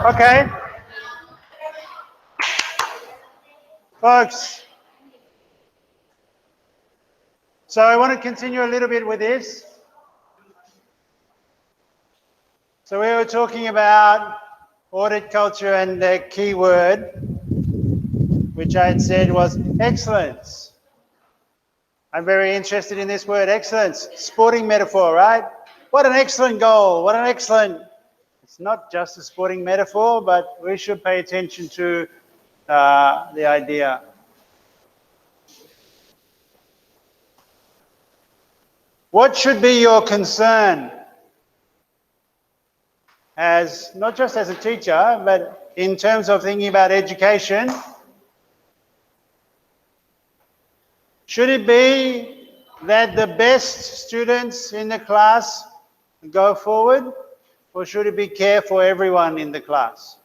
Okay. Folks, so I want to continue a little bit with this. So we were talking about audit culture, and the key word, which I had said, was excellence. I'm very interested in this word, excellence. Sporting metaphor, right? What an excellent goal. What an excellent... It's not just a sporting metaphor, but we should pay attention to the idea. What should be your concern as, not just as a teacher, but in terms of thinking about education? Should it be that the best students in the class go forward, or should it be care for everyone in the class?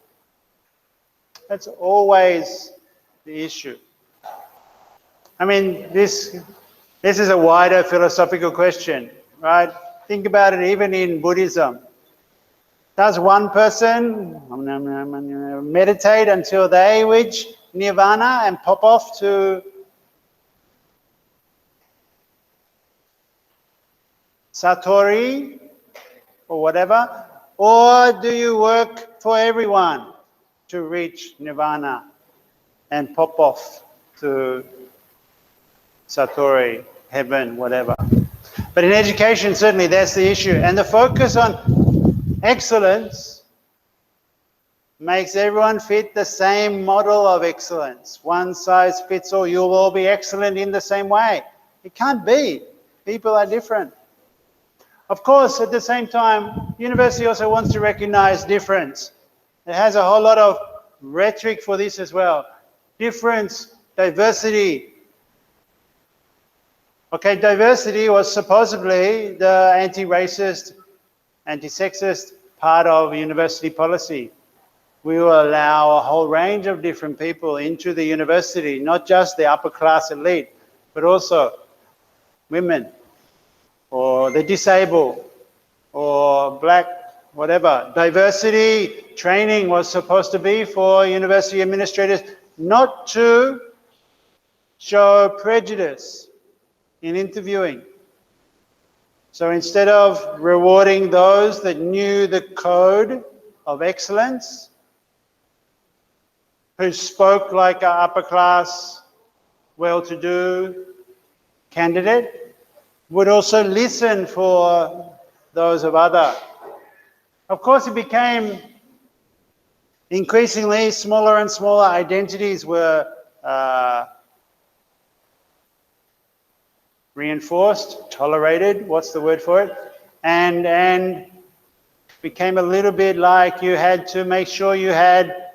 That's always the issue. I mean, this is a wider philosophical question, right? Think about it even in Buddhism. Does one person meditate until they reach nirvana and pop off to Satori or whatever? Or do you work for everyone to reach nirvana and pop off to Satori, heaven, whatever? But in education, certainly that's the issue. And the focus on excellence makes everyone fit the same model of excellence. One size fits all. You'll all be excellent in the same way. It can't be. People are different. Of course, at the same time, university also wants to recognize difference. It has a whole lot of rhetoric for this as well. Difference, diversity. Okay, diversity was supposedly the anti-racist, anti-sexist part of university policy. We will allow a whole range of different people into the university, not just the upper class elite, but also women, or the disabled, or black, whatever. Diversity training was supposed to be for university administrators not to show prejudice in interviewing. So instead of rewarding those that knew the code of excellence, who spoke like an upper class, well-to-do candidate, would also listen for those of other. Of course, it became increasingly smaller and smaller identities were reinforced, tolerated, what's the word for it? And became a little bit like you had to make sure you had,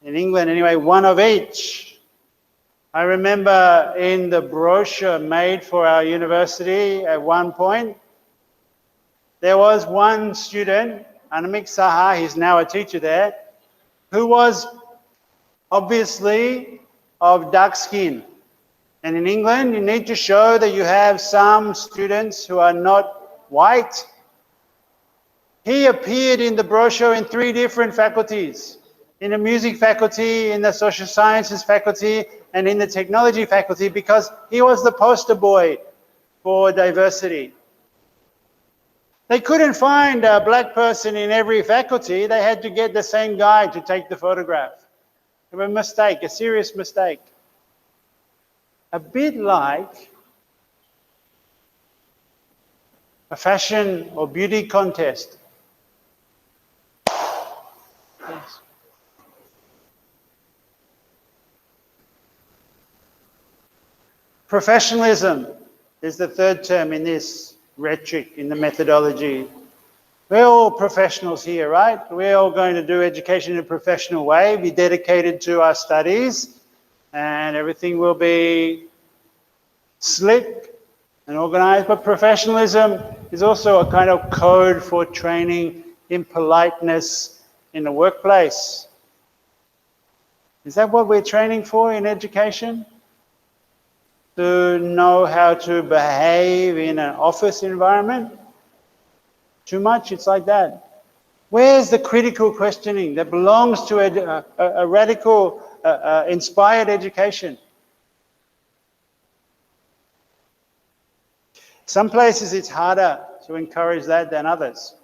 in England anyway, one of each. I remember in the brochure made for our university at one point, there was one student, Anamik Saha, he's now a teacher there, who was obviously of dark skin. And in England, you need to show that you have some students who are not white. He appeared in the brochure in 3 different faculties. In the music faculty, in the social sciences faculty, and in the technology faculty, because he was the poster boy for diversity. They couldn't find a black person in every faculty. They had to get the same guy to take the photograph. It was a mistake, a serious mistake. A bit like a fashion or beauty contest. Yes. Professionalism is the third term in this rhetoric, in the methodology. We're all professionals here, right? We're all going to do education in a professional way, be dedicated to our studies, and everything will be slick and organized. But professionalism is also a kind of code for training in politeness in the workplace. Is that what we're training for in education? To know how to behave in an office environment? Too much, it's like that. Where's the critical questioning that belongs to a radical, inspired education? Some places it's harder to encourage that than others.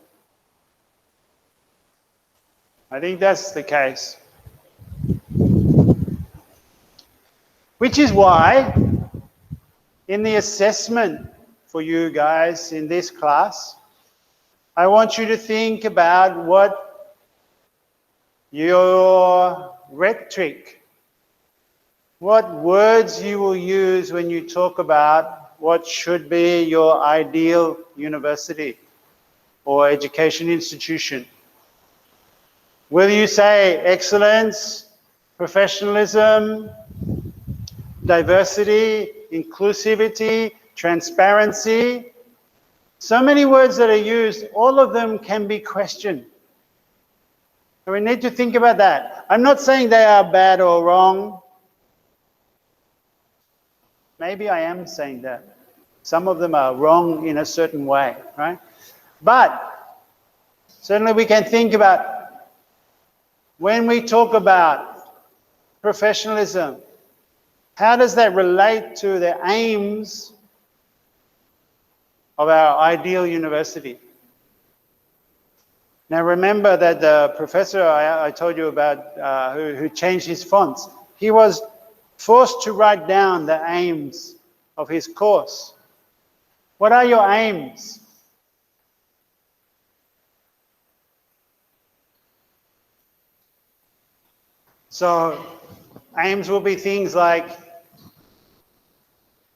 I think that's the case. Which is why, in the assessment for you guys in this class, I want you to think about what your rhetoric, what words you will use when you talk about what should be your ideal university or education institution. Will you say excellence, professionalism, diversity, inclusivity, transparency? So many words that are used, all of them can be questioned. And we need to think about that. I'm not saying they are bad or wrong. Maybe I am saying that. Some of them are wrong in a certain way, right? But certainly we can think about when we talk about professionalism, how does that relate to the aims of our ideal university? Now remember that the professor I told you about who changed his fonts, he was forced to write down the aims of his course. What are your aims? So aims will be things like,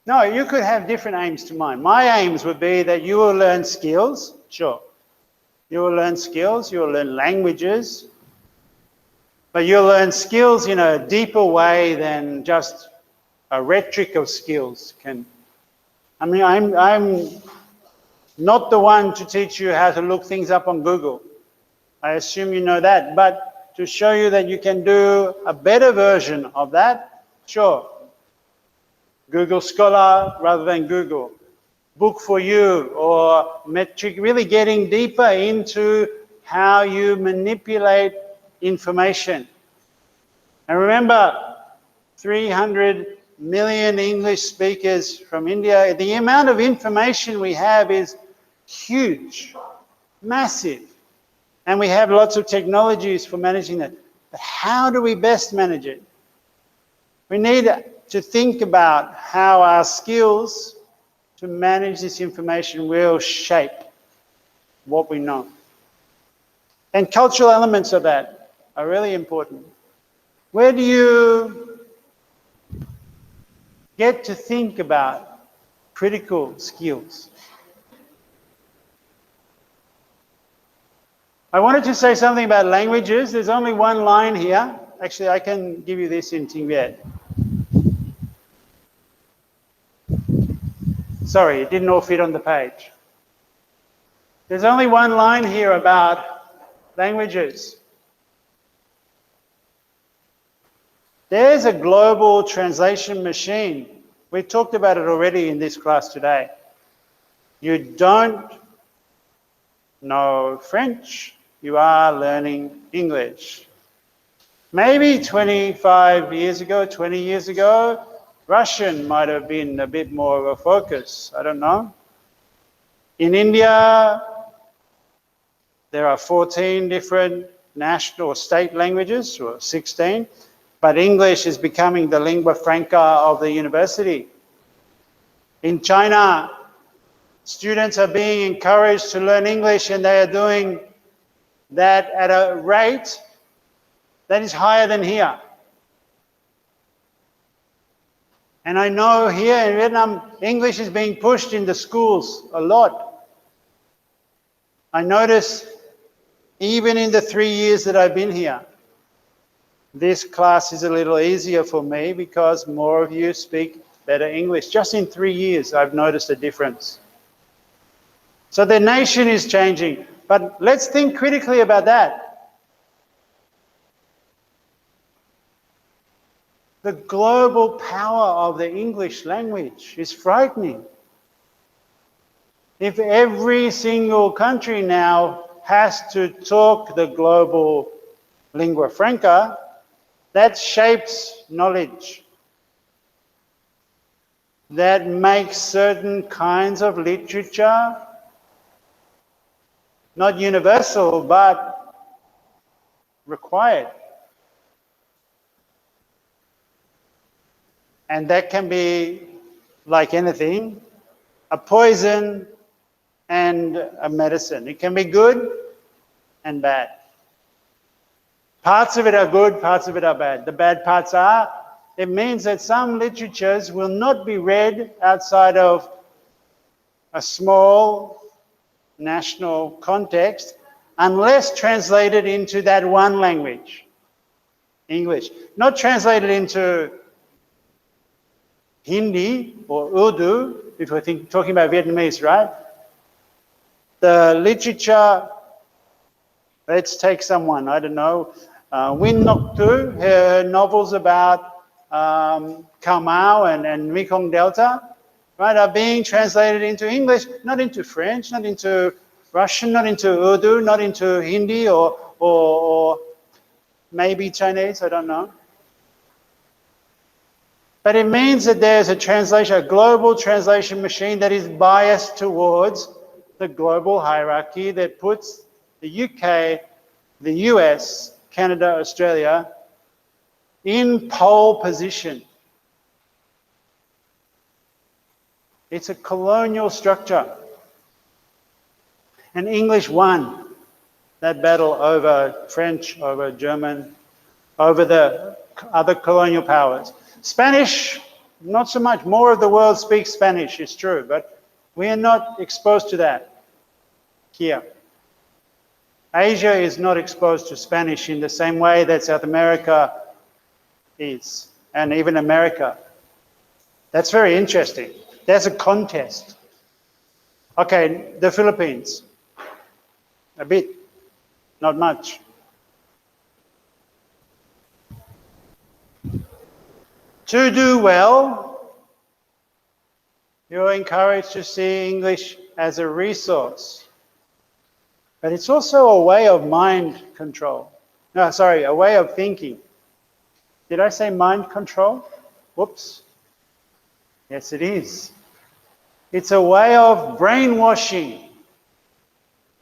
no, you could have different aims to mine. My aims would be that you will learn skills, sure. You will learn skills, you will learn languages, but you'll learn skills in a deeper way than just a rhetoric of skills can. I mean, I'm not the one to teach you how to look things up on Google. I assume you know that, but to show you that you can do a better version of that, sure. Google Scholar rather than Google. Book for you or metric, really getting deeper into how you manipulate information. And remember, 300 million English speakers from India, the amount of information we have is huge, massive. And we have lots of technologies for managing that. But how do we best manage it? We need to think about how our skills to manage this information will shape what we know. And cultural elements of that are really important. Where do you get to think about critical skills? I wanted to say something about languages. There's only one line here. Actually, I can give you this in Tibet. Sorry, it didn't all fit on the page. There's only one line here about languages. There's a global translation machine. We talked about it already in this class today. You don't know French, you are learning English. Maybe 25 years ago, 20 years ago, Russian might have been a bit more of a focus, I don't know. In India, there are 14 different national or state languages, or 16, but English is becoming the lingua franca of the university. In China, students are being encouraged to learn English, and they are doing that at a rate that is higher than here. And I know here in Vietnam, English is being pushed in the schools a lot. I notice even in the 3 years that I've been here, this class is a little easier for me because more of you speak better English. Just in 3 years, I've noticed a difference. So the nation is changing, but let's think critically about that. The global power of the English language is frightening. If every single country now has to talk the global lingua franca, that shapes knowledge. That makes certain kinds of literature not universal, but required. And that can be, like anything, a poison and a medicine. It can be good and bad. Parts of it are good, parts of it are bad. The bad parts are, it means that some literatures will not be read outside of a small national context unless translated into that one language, English. Not translated into Hindi or Urdu, if we're talking about Vietnamese, right? The literature, let's take someone, I don't know, Win Ngoc Tu, her novels about Khao Mau and Mekong Delta, right, are being translated into English, not into French, not into Russian, not into Urdu, not into Hindi or maybe Chinese, I don't know. But it means that there's a translation, a global translation machine that is biased towards the global hierarchy that puts the UK, the US, Canada, Australia in pole position. It's a colonial structure. And English won that battle over French, over German, over the other colonial powers. Spanish, not so much. More of the world speaks Spanish, it's true, but we are not exposed to that here. Asia is not exposed to Spanish in the same way that South America is, and even America. That's very interesting. There's a contest. Okay, the Philippines. A bit, not much. To do well, you're encouraged to see English as a resource. But it's also a way of mind control. No, sorry, a way of thinking. Did I say mind control? Whoops. Yes, it is. It's a way of brainwashing.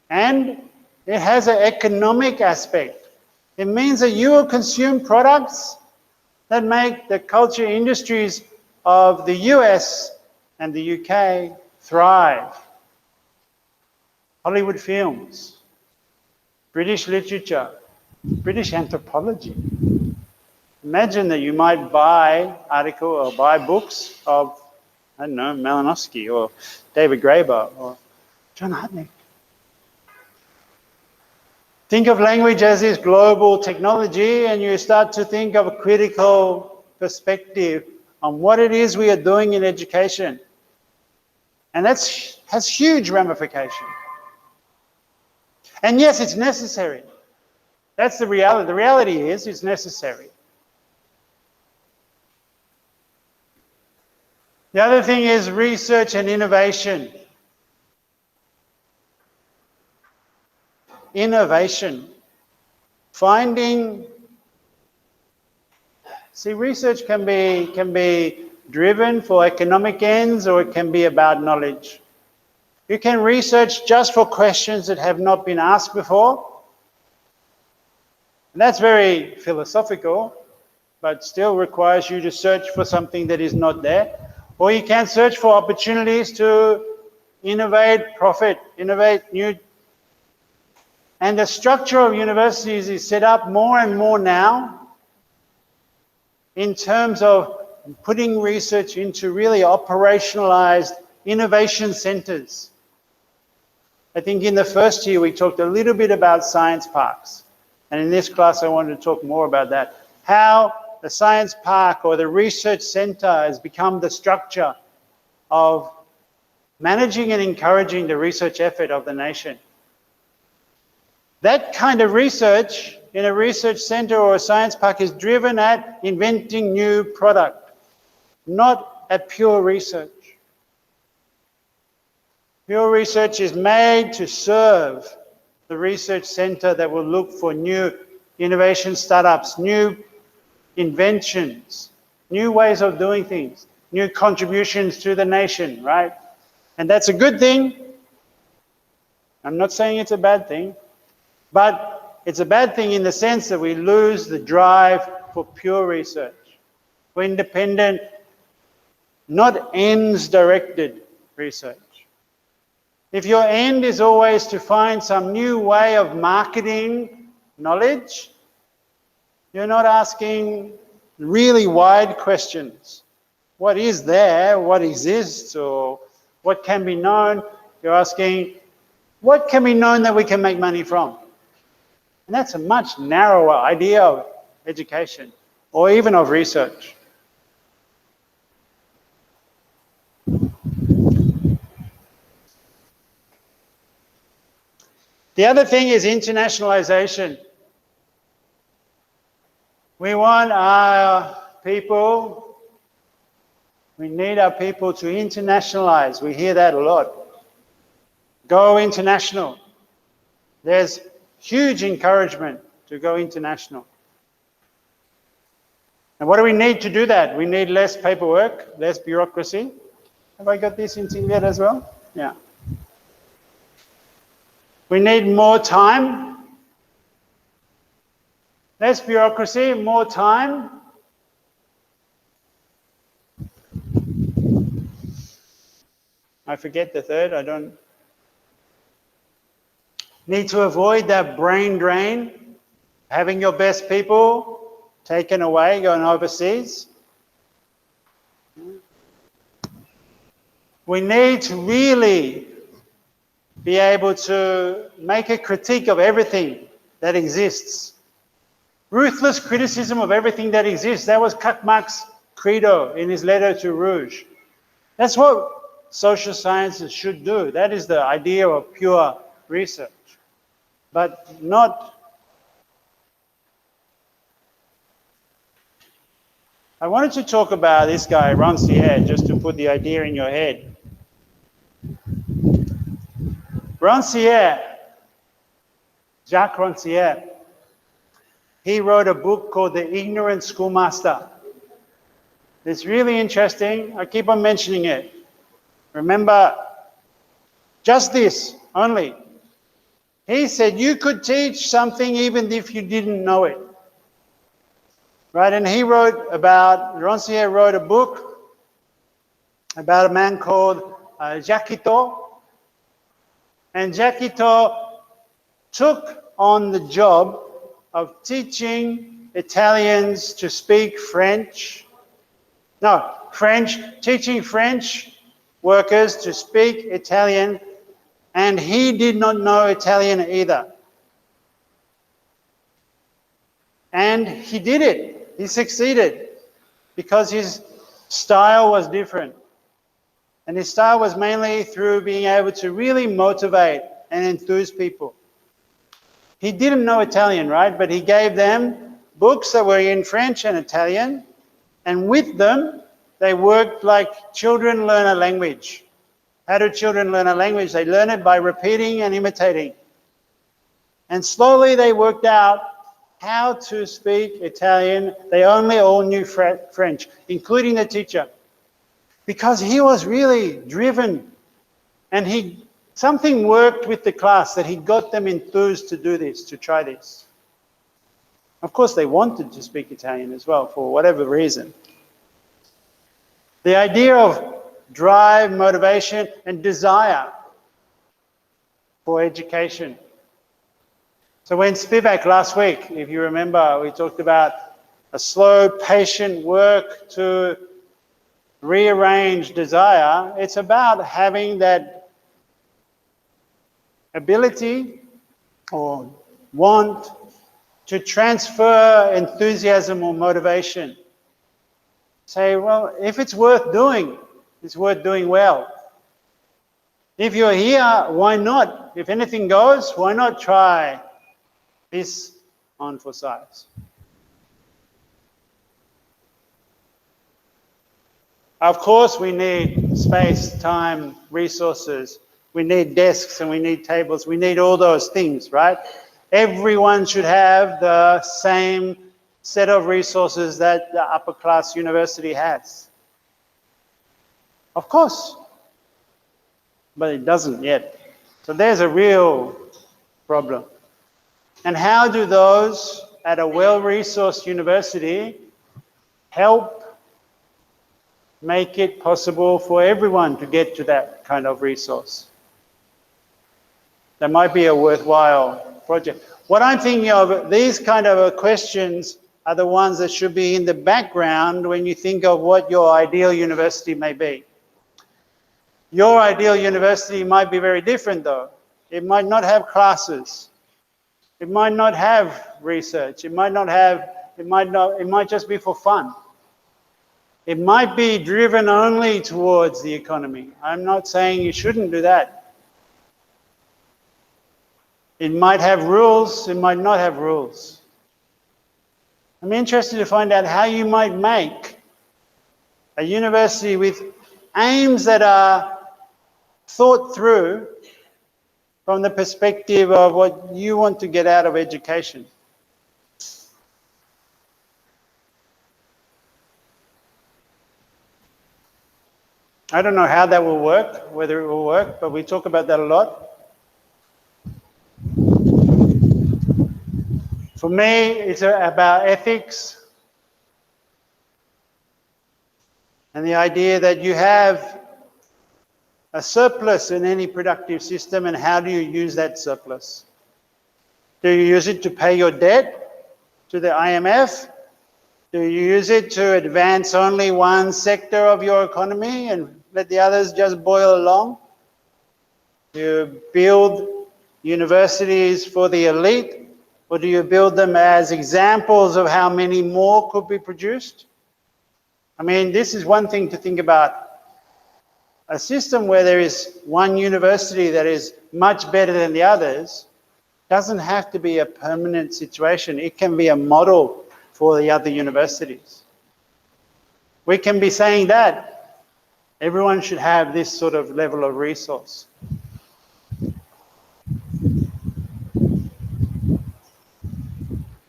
And it has an economic aspect. It means that you will consume products that make the culture industries of the US and the UK thrive. Hollywood films, British literature, British anthropology. Imagine that you might buy article or buy books of, I don't know, Malinowski or David Graeber or John Hutnick. Think of language as this global technology, and you start to think of a critical perspective on what it is we are doing in education. And that has huge ramifications. And yes, it's necessary. That's the reality. The reality is it's necessary. The other thing is research and innovation. Innovation. Research can be driven for economic ends, or it can be about knowledge. You can research just for questions that have not been asked before. And that's very philosophical, but still requires you to search for something that is not there. Or you can search for opportunities to innovate, profit, innovate new. And the structure of universities is set up more and more now in terms of putting research into really operationalized innovation centers. I think in the first year we talked a little bit about science parks. And in this class I wanted to talk more about that. How the science park or the research center has become the structure of managing and encouraging the research effort of the nation. That kind of research in a research center or a science park is driven at inventing new product, not at pure research. Pure research is made to serve the research center that will look for new innovation startups, new inventions, new ways of doing things, new contributions to the nation, right? And that's a good thing. I'm not saying it's a bad thing, but it's a bad thing in the sense that we lose the drive for pure research, for independent, not ends-directed research. If your end is always to find some new way of marketing knowledge, you're not asking really wide questions. What is there? What exists? Or what can be known? You're asking, what can be known that we can make money from? And that's a much narrower idea of education or even of research. The other thing is internationalization. We want our people, we need our people to internationalize. We hear that a lot. Go international. There's huge encouragement to go international. And what do we need to do that? We need less paperwork, less bureaucracy. Have I got this into yet as well? Yeah. We need more time. Less bureaucracy, more time. I forget the third, I don't. Need to avoid that brain drain, having your best people taken away, going overseas. We need to really be able to make a critique of everything that exists. Ruthless criticism of everything that exists. That was Kakmak's credo in his letter to Rouge. That's what social sciences should do. That is the idea of pure research. But not... I wanted to talk about this guy, Rancière, just to put the idea in your head. Rancière, Jacques Rancière, he wrote a book called The Ignorant Schoolmaster. It's really interesting. I keep on mentioning it. Remember, just this only. He said you could teach something even if you didn't know it. Right? And he wrote about, Rancière wrote a book about a man called Jacques Ito. And Jacques Ito took on the job of teaching Italians to speak French. No, French, teaching French workers to speak Italian, and he did not know Italian either. And he did it. He succeeded because his style was different. And his style was mainly through being able to really motivate and enthuse people. He didn't know Italian, right? But he gave them books that were in French and Italian, and with them, they worked like children learn a language. How do children learn a language? They learn it by repeating and imitating. And slowly they worked out how to speak Italian. They only all knew French, including the teacher, because he was really driven, and something worked with the class that he got them enthused to do this, to try this. Of course, they wanted to speak Italian as well, for whatever reason. The idea of drive, motivation, and desire for education. So when Spivak last week, if you remember, we talked about a slow, patient work to rearrange desire. It's about having that ability or want to transfer enthusiasm or motivation. Say, well, if it's worth doing, it's worth doing well. If you're here, why not? If anything goes, why not try this on for size? Of course, we need space, time, resources. We need desks and we need tables. We need all those things, right? Everyone should have the same set of resources that the upper class university has. Of course, but it doesn't yet. So there's a real problem. And how do those at a well-resourced university help make it possible for everyone to get to that kind of resource? That might be a worthwhile project. What I'm thinking of, these kind of questions are the ones that should be in the background when you think of what your ideal university may be. Your ideal university might be very different though. It might not have classes. It might not have research. It might just be for fun. It might be driven only towards the economy. I'm not saying you shouldn't do that. It might have rules, it might not have rules. I'm interested to find out how you might make a university with aims that are thought through from the perspective of what you want to get out of education. I don't know how that will work, whether it will work, but we talk about that a lot. For me, it's about ethics and the idea that you have a surplus in any productive system, and how do you use that surplus? Do you use it to pay your debt to the IMF? Do you use it to advance only one sector of your economy and let the others just boil along? Do you build universities for the elite? Or do you build them as examples of how many more could be produced? I mean, this is one thing to think about. A system where there is one university that is much better than the others doesn't have to be a permanent situation. It can be a model for the other universities. We can be saying that everyone should have this sort of level of resource.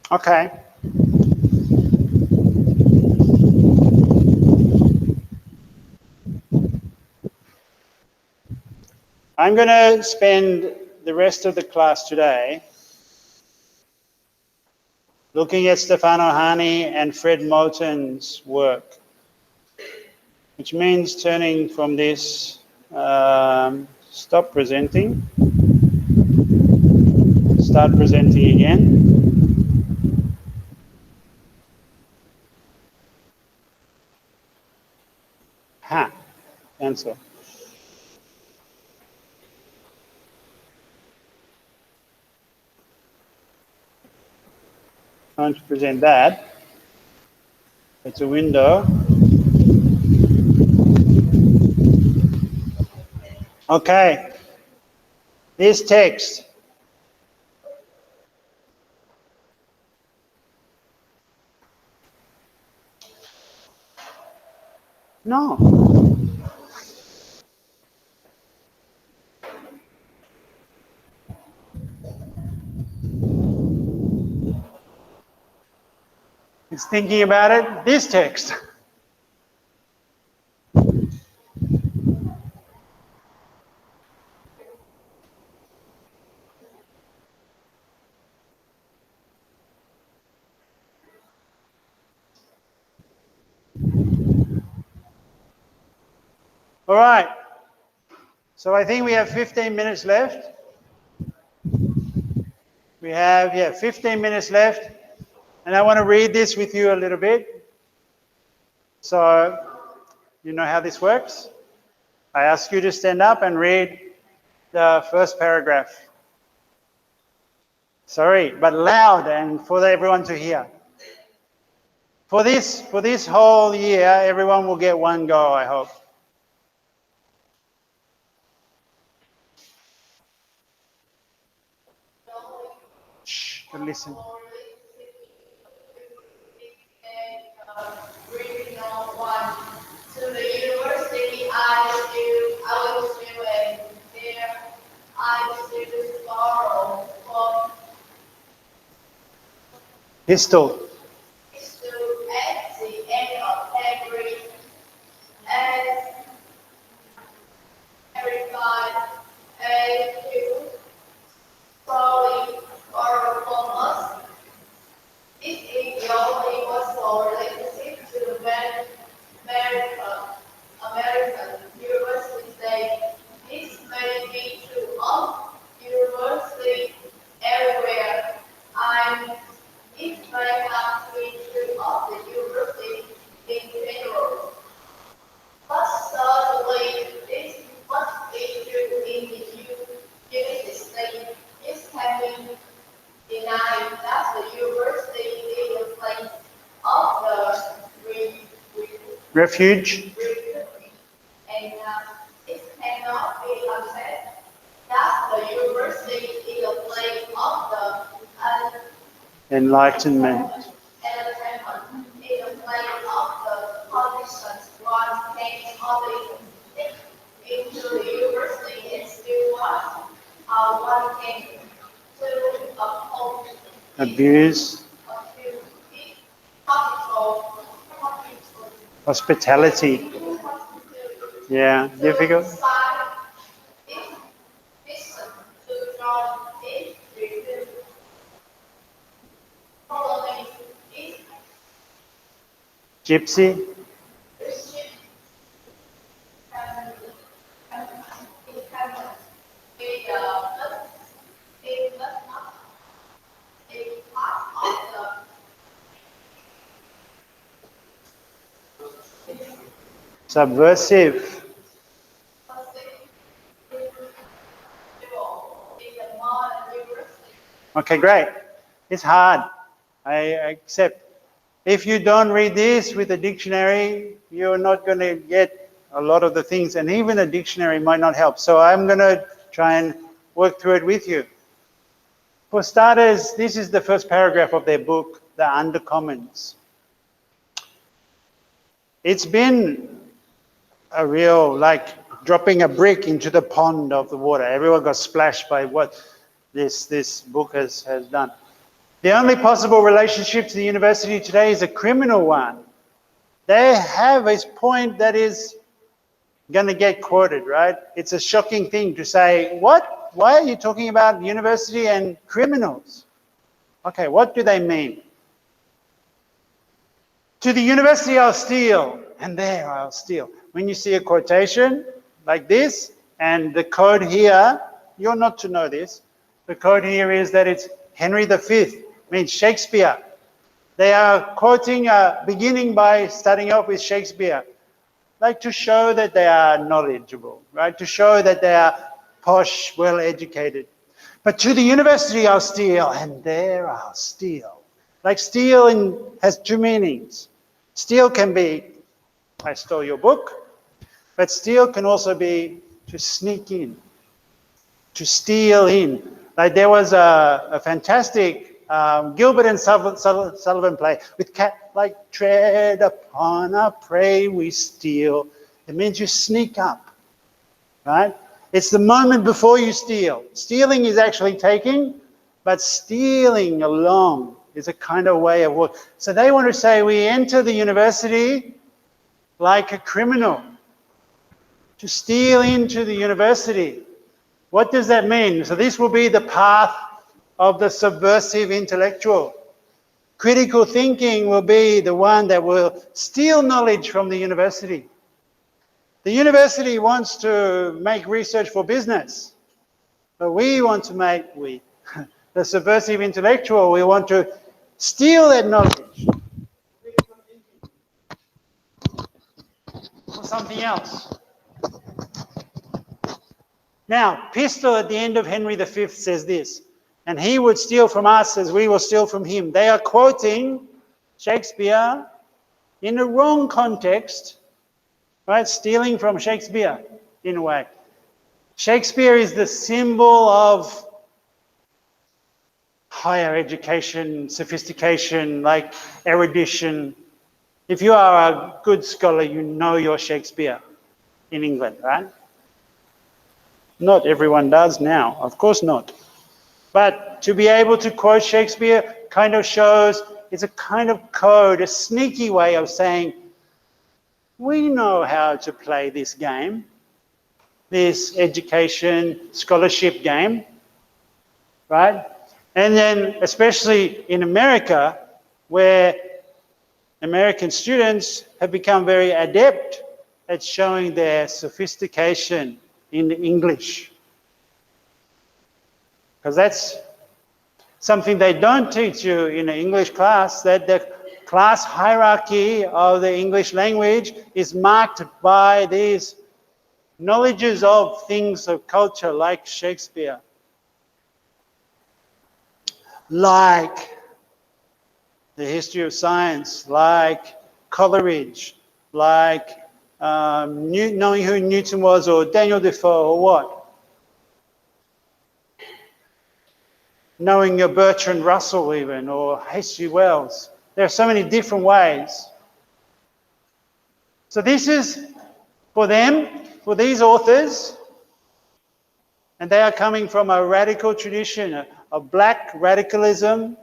Okay. I'm going to spend the rest of the class today looking at Stefano Hani and Fred Moten's work, which means turning from this, stop presenting, start presenting again. Cancel. Trying to present that. It's a window. Okay. This text. No. It's thinking about it. This text. All right. So I think we have 15 minutes left. We have, 15 minutes left. And I want to read this with you a little bit. So you know how this works. I ask you to stand up and read the first paragraph. Sorry, but loud and for everyone to hear. For this whole year, everyone will get one go, I hope. Shh, listen. To the university I was doing there Pistol. Pistol at the end of every as verified a few sorry or almost. This ideology was for relationship to American universities. This may be true of universities everywhere, and it may not be true of the university in general. But certainly, this must be true in the United States. It can be denied that the university is a place of the Refuge. and it cannot be upset that the university is a place of the Enlightenment. entertainment, is a place of the conditions one can only stick into the university and still one can to uphold Abuse. Hospitality. Yeah, difficult. Gypsy. Subversive. Okay, great. It's hard. I accept. If you don't read this with a dictionary, you're not going to get a lot of the things, and even a dictionary might not help. So I'm going to try and work through it with you. For starters, this is the first paragraph of their book, The Undercommons. It's been a real, like, dropping a brick into the pond of the water. Everyone got splashed by what this book has done. The only possible relationship to the university today is a criminal one. They have a point that is going to get quoted, right? It's a shocking thing to say, what? Why are you talking about university and criminals? Okay, what do they mean? To the university I'll steal, and there I'll steal. When you see a quotation like this, and the code here, you're not to know this, the code here is that it's Henry V, means Shakespeare. They are quoting, beginning by starting off with Shakespeare, like to show that they are knowledgeable, right? To show that they are posh, well-educated. But to the university I'll steal, and there I'll steal. Like steal has two meanings. Steal can be, I stole your book, but steal can also be to sneak in, to steal in. Like there was a fantastic Gilbert and Sullivan play with cat like tread upon our prey we steal. It means you sneak up, right? It's the moment before you steal. Stealing is actually taking, but stealing along is a kind of way of work. So they want to say we enter the university like a criminal, to steal into the university. What does that mean? So this will be the path of the subversive intellectual. Critical thinking will be the one that will steal knowledge from the university. The university wants to make research for business, but we want to make, the subversive intellectual, we want to steal that knowledge for something else. Now, Pistol at the end of Henry V says this, and he would steal from us as we will steal from him. They are quoting Shakespeare in the wrong context, right? Stealing from Shakespeare in a way. Shakespeare is the symbol of higher education, sophistication, like erudition. If you are a good scholar, you know your Shakespeare in England, right? Not everyone does now, of course not. But to be able to quote Shakespeare kind of shows a kind of code, a sneaky way of saying, we know how to play this game, this education scholarship game, right? And then especially in America, where American students have become very adept at showing their sophistication in English. Because that's something they don't teach you in an English class, that the class hierarchy of the English language is marked by these knowledges of things of culture like Shakespeare, like the history of science, like Coleridge, like knowing who Newton was, or Daniel Defoe, or what? Knowing your Bertrand Russell even, or H.G. Wells. There are so many different ways. So this is for them, for these authors, and they are coming from a radical tradition of black radicalism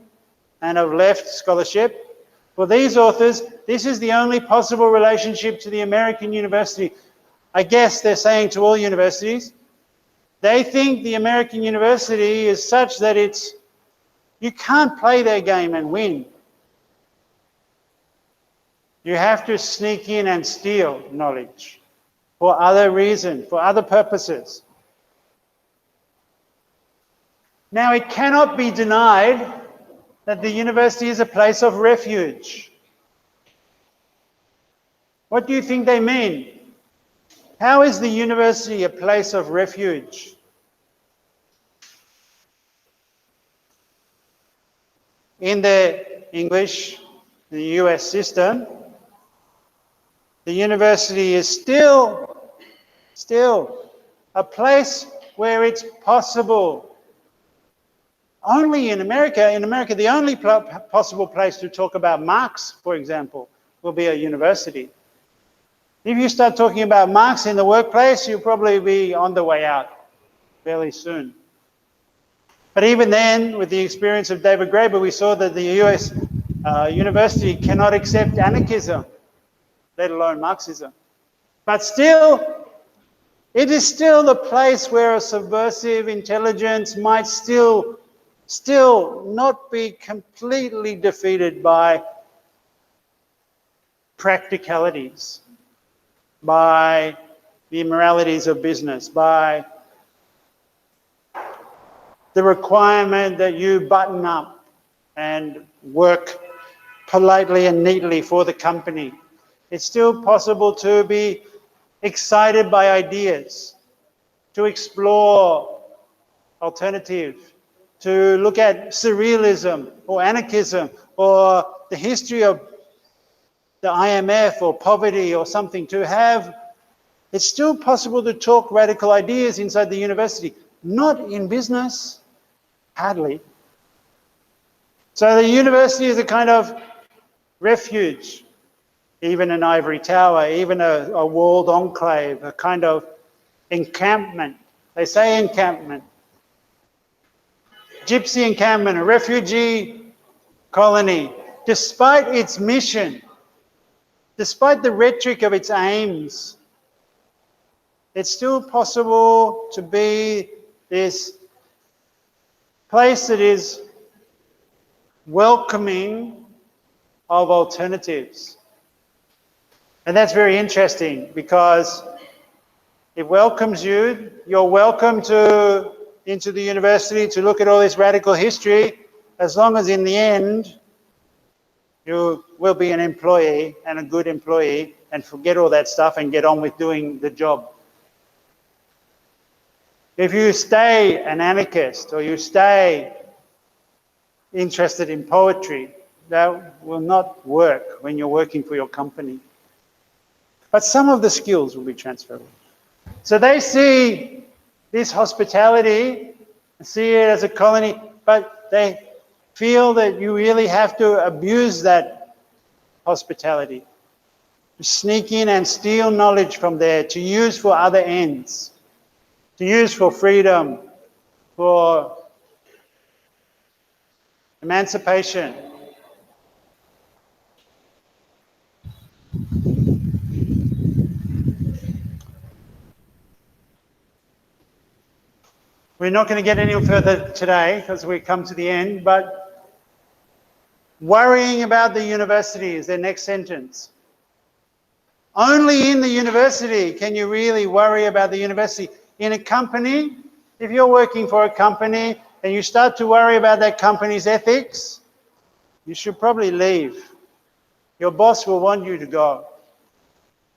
and of left scholarship. For these authors, this is the only possible relationship to the American university. I guess they're saying to all universities, they think the American university is such that you can't play their game and win. You have to sneak in and steal knowledge for other reasons, for other purposes. Now, it cannot be denied that the university is a place of refuge. What do you think they mean? How is the university a place of refuge? In the English, the US system, the university is still a place where it's possible. Only in America, the only possible place to talk about Marx, for example, will be a university. If you start talking about Marx in the workplace, you'll probably be on the way out fairly soon. But even then, with the experience of David Graeber, we saw that the US university cannot accept anarchism, let alone Marxism. But still, it is still the place where a subversive intelligence might still not be completely defeated by practicalities, by the immoralities of business, by the requirement that you button up and work politely and neatly for the company. It's still possible to be excited by ideas, to explore alternatives, to look at surrealism or anarchism or the history of the IMF or poverty or something, it's still possible to talk radical ideas inside the university, not in business, hardly. So the university is a kind of refuge, even an ivory tower, even a walled enclave, a kind of encampment. They say encampment. Gypsy encampment, a refugee colony. Despite its mission, despite the rhetoric of its aims, it's still possible to be this place that is welcoming of alternatives. And that's very interesting because it welcomes you. You're welcome into the university to look at all this radical history, as long as in the end you will be an employee and a good employee and forget all that stuff and get on with doing the job. If you stay an anarchist or you stay interested in poetry, that will not work when you're working for your company. But some of the skills will be transferable. So they see this hospitality, see it as a colony, but they feel that you really have to abuse that hospitality, to sneak in and steal knowledge from there, to use for other ends, to use for freedom, for emancipation. We're not going to get any further today because we come to the end, but worrying about the university is their next sentence. Only in the university can you really worry about the university. In a company, if you're working for a company and you start to worry about that company's ethics, you should probably leave. Your boss will want you to go.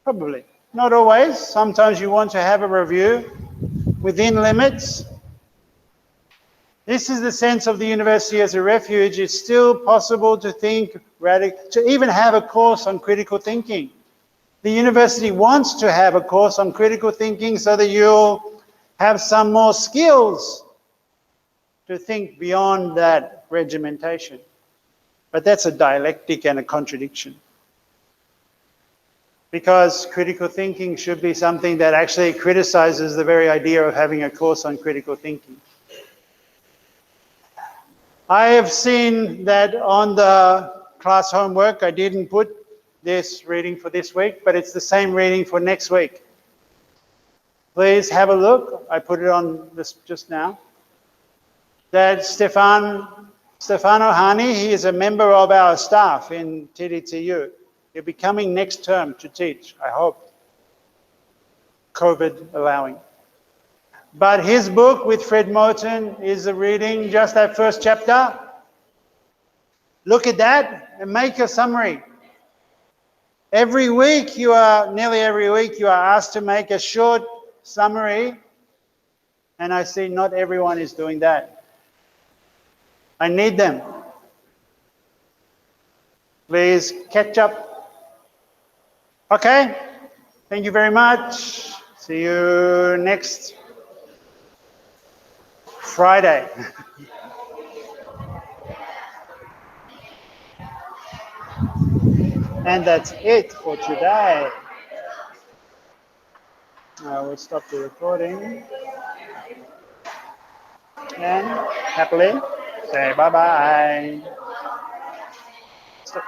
Probably. Not always. Sometimes you want to have a review within limits. This is the sense of the university as a refuge. It's still possible to think to even have a course on critical thinking. The university wants to have a course on critical thinking so that you'll have some more skills to think beyond that regimentation. But that's a dialectic and a contradiction. Because critical thinking should be something that actually criticizes the very idea of having a course on critical thinking. I have seen that on the class homework, I didn't put this reading for this week, but it's the same reading for next week. Please have a look. I put it on this just now. That Stefano Hani, he is a member of our staff in TDTU. He'll be coming next term to teach, I hope, COVID allowing. But his book with Fred Moten is a reading, just that first chapter. Look at that and make a summary. Every week nearly every week you are asked to make a short summary, and I see not everyone is doing that. I need them. Please catch up. Okay, thank you very much. See you next Friday. And that's it for today. I will stop the recording and happily say bye-bye. Stop.